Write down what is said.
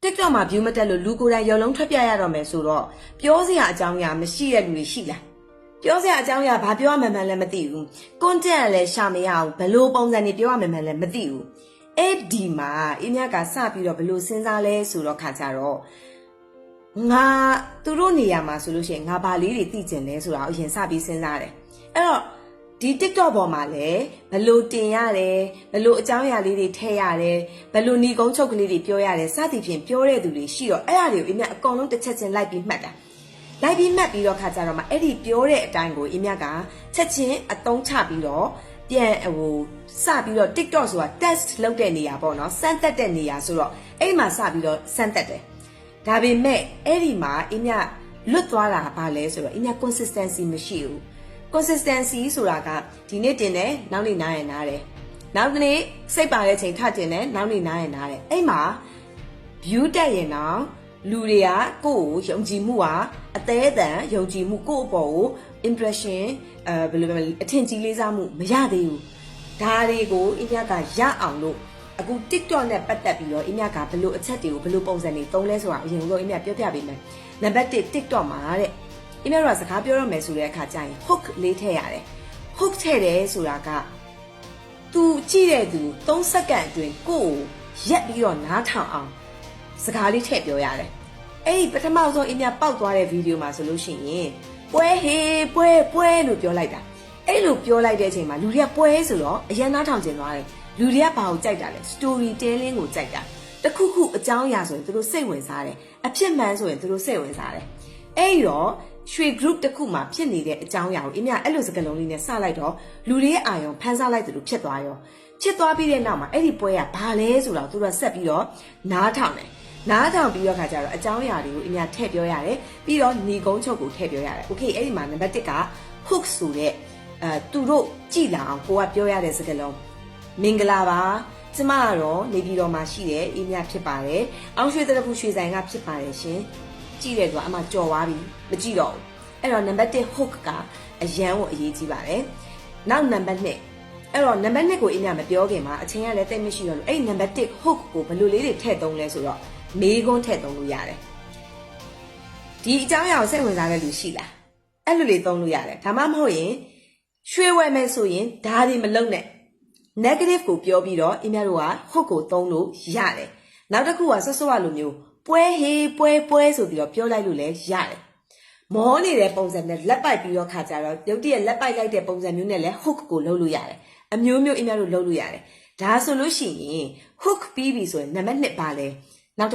TikTok မှာ view မတက်လို့လူကိုယ်တိုင်ရုံလုံးထွက်ပြရတော့မယ်ဆိုတော့ပြောစရာအကြောင်းအရာမရှိတဲ့လူတွေရှိလားပြောစရာအကြောင်းအရာဘာပြောရမှန်းလည်းမသိဘူး content လည်းရှာမရဘူးဘလို့ပုံစံတွေပြောရမှန်းလည်းမသိဘူးအဲ့ဒီမှာအင်းမြတ်ကစပြီးတော့ဘလို့စဉ်းစားလဲဆိုတော့ခါကြတော့ငါသူတို့နေရာမှာဆိုလို့ရှိရင်ငါဘာလေးတွေသိကျင်လဲဆိုတာအရင်စပြီးစဉ်းစားတယ်အဲ့တော့ဒီ TikTok ပေါ်မှာလည်းဘလို့တင်ရတယ်ဘလို့အကြောင်းအရာလေးတွေထည့်ရတယ်ဘလို့ညီကုန်းချုပ်ကလေးတွေပြောရတယ်စသည်ဖြင့်ပြောတဲ့သူတွေရှိတော့အဲ့ဒါတွေကိုအမြတ်အကုန်လုံးတစ်ချက်ချင်းလိုက်ပြီးမှတ်တာလိုက်ပြီးမှတ်ပြီးတော့ခါကြတော့မှအဲ့ဒီပြောတဲ့အတိုင်းကိုအမြတ်ကချက်ချင်းအသုံးချပြီးတော့ပြန်စပြီးတော့ TikTok ဆိုတာ test လုပ်တဲ့နေရာပေါ့နော်စမ်းသပ်တဲ့နေရာဆိုတော့အဲ့မှာစပြီးတော့စမ်းသပ်တယ်ဒါပေမဲ့အဲ့ဒီမှာအမြတ်လွတ်သွားတာဘာလဲဆိုတော့အမြတ် consistency မရှိဘူး consistency ဆိုတာကဒီနေ့တင်တယ်နောက်နေ့နားရနားတယ်နောက်နေ့စိတ်ပါတဲ့ချိန်ထတင်တယ်နောက်နေ့နားရနားတယ်အဲ့မှာ view တက်ရင်တော့လူတွေကကိုယ့်ကိုယုံကြည်မှုကအသေးအတန်ယုံကြည်မှုကိုယ့်အပေါ်ကို impression ဘယ်လိုလဲအထင်ကြီးလေးစားမှုမရသေးဘူးဒါတွေကိုအမြတ်ကရအောင်လို့အခု TikTok နဲ့ပတ်သက်ပြီးတော့အမြတ်ကဘယ်လိုအချက်တွေကိုဘယ်လိုပုံစံတွေသုံးလဲဆိုတာအရင်ဆုံးအမြတ်ပြောပြပေးမယ်နံပါတ်1 TikTok မှာတဲ့အင်မတို့ကစကားပြောရမယ်ဆိုတဲ့အခါကျရင် hook လေးထည့်ရတယ် hook ထည့်တယ်ဆိုတာက तू ကြည့်တဲ့သူ3စက္ကန့်အတွင်းကိုယ်ရက်ပြီးတော့နားထောင်အောင်စကားလေးထည့်ပြောရတယ်အဲ့ဒီပထမဆုံးအင်မြပေါက်သွားတဲ့ဗီဒီယိုမှာဆိုလို့ရှိရင်ပွဲဟေးပွဲလို့ပြောလိုက်တာအဲ့လိုပြောလိုက်တဲ့အချိန်မှာလူတွေကပွဲဆိုတော့အရင်နားထောင်ကျင်သွားတယ်လူတွေကဘာကိုကြိုက်တာလဲ story telling ကိုကြိုက်တာတခုခုအကြောင်းအရာဆိုရင်သူတို့စိတ်ဝင်စားတယ်အဖြစ်မှန်ဆိုရင်သူတို့စိတ်ဝင်စားတယ်အဲ့တော့ရွှေ group တစ်ခုမှာဖြစ်နေတဲ့အကြောင်းအရာကိုအမြအဲ့လိုစကားလုံးလေးနဲ့စလိုက်တော့လူတွေရဲ့အာရုံဖန်ဆလိုက်တယ်လို့ဖြစ်သွားရောဖြစ်သွားပြီးတဲ့နောက်မှာအဲ့ဒီပွဲကဘာလဲဆိုတော့သူတို့ဆက်ပြီးတော့နားထောင်တယ်နားထောင်ပြီးတော့ခါကျတော့အကြောင်းအရာတွေကိုအမြထည့်ပြောရတယ်ပြီးတော့ညီကုန်းချုပ်ကိုထည့်ပြောရတယ်โอเคအဲ့ဒီမှာနံပါတ်1က hook ဆိုတဲ့သူတို့ကြည်လာအောင်ကိုကပြောရတဲ့စကားလုံးမင်္ဂလာပါကျမကတော့နေပြည်တော်မှာရှိတယ်အမြဖြစ်ပါတယ်အောင်ရွှေတရဖူရွှေဆိုင်ကဖြစ်ပါတယ်ရှင်ကြည့်တယ်သူကအမှကြော်သွားပြီမကြည့်တော့ဘူးအဲ့တော့နံပါတ်1 hook ကအရန်ကိုအရေးကြီးပါတယ်နောက်နံပါတ်2အဲ့တော့နံပါတ်2ကိုအင်းမပြောခင်မှာအချိန်ကလည်းတိတ်မရှိတော့လို့အဲ့နံပါတ်1 hook ကိုဘယ်လိုလေးတွေထည့်သုံးလဲဆိုတော့မေးခွန်းထည့်သုံးလို့ရတယ်ဒီအကြောင်းအရာကိုစိတ်ဝင်စားတဲ့လူရှိလားအဲ့လိုလေးသုံးလို့ရတယ်ဒါမှမဟုတ်ရင်ရွှေဝယ်မယ်ဆိုရင်ဒါတွေမလုံနဲ့ negative ကိုပြောပြီးတော့အင်းတို့က hook ကိုသုံးလို့ရတယ်နောက်တစ်ခုကဆွတ်ဆွတ်လိုမျိုးပွဲဟေးပွဲဆိုပြီးတော့ပြောလိုက်လို့လည်းရတယ်မောနေတဲ့ပုံစံနဲ့လက်ပိုက်ပြီးတော့ခါကြတော့ရုပ်တရက်လက်ပိုက်လိုက်တဲ့ပုံစံမျိုးနဲ့လည်း hook ကိုလုပ်လို့ရတယ်အမျိုးမျိုးအများတို့လုပ်လို့ရတယ်ဒါဆိုလို့ရှိရင် hook ပြီးပြီဆိုရင်နံပါတ်2ပါလဲနောက်